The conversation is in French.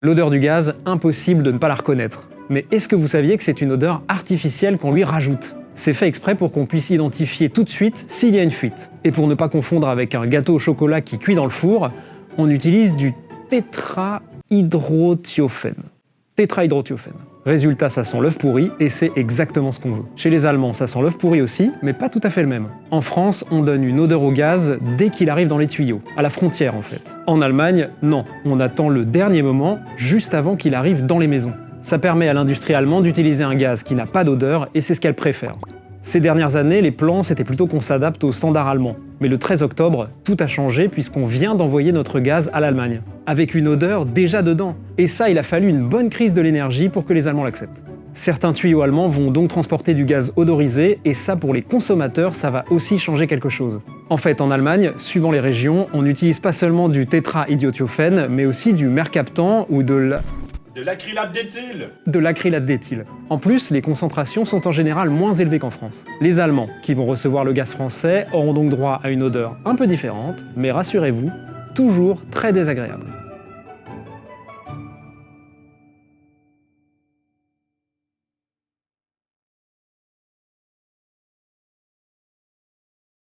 L'odeur du gaz, impossible de ne pas la reconnaître. Mais est-ce que vous saviez que c'est une odeur artificielle qu'on lui rajoute? C'est fait exprès pour qu'on puisse identifier tout de suite s'il y a une fuite. Et pour ne pas confondre avec un gâteau au chocolat qui cuit dans le four, on utilise du tétrahydrothiofène. Tétrahydrothiofène. Résultat, ça sent l'œuf pourri et c'est exactement ce qu'on veut. Chez les Allemands, ça sent l'œuf pourri aussi, mais pas tout à fait le même. En France, on donne une odeur au gaz dès qu'il arrive dans les tuyaux, à la frontière en fait. En Allemagne, non, on attend le dernier moment, juste avant qu'il arrive dans les maisons. Ça permet à l'industrie allemande d'utiliser un gaz qui n'a pas d'odeur et c'est ce qu'elle préfère. Ces dernières années, les plans, c'était plutôt qu'on s'adapte aux standards allemands. Mais le 13 octobre, tout a changé puisqu'on vient d'envoyer notre gaz à l'Allemagne, avec une odeur déjà dedans. Et ça, il a fallu une bonne crise de l'énergie pour que les Allemands l'acceptent. Certains tuyaux allemands vont donc transporter du gaz odorisé, et ça, pour les consommateurs, ça va aussi changer quelque chose. En fait, en Allemagne, suivant les régions, on n'utilise pas seulement du tétrahydrothiofène, mais aussi du mercaptan ou de l'acrylate d'éthyle. En plus, les concentrations sont en général moins élevées qu'en France. Les Allemands, qui vont recevoir le gaz français, auront donc droit à une odeur un peu différente, mais rassurez-vous, toujours très désagréable.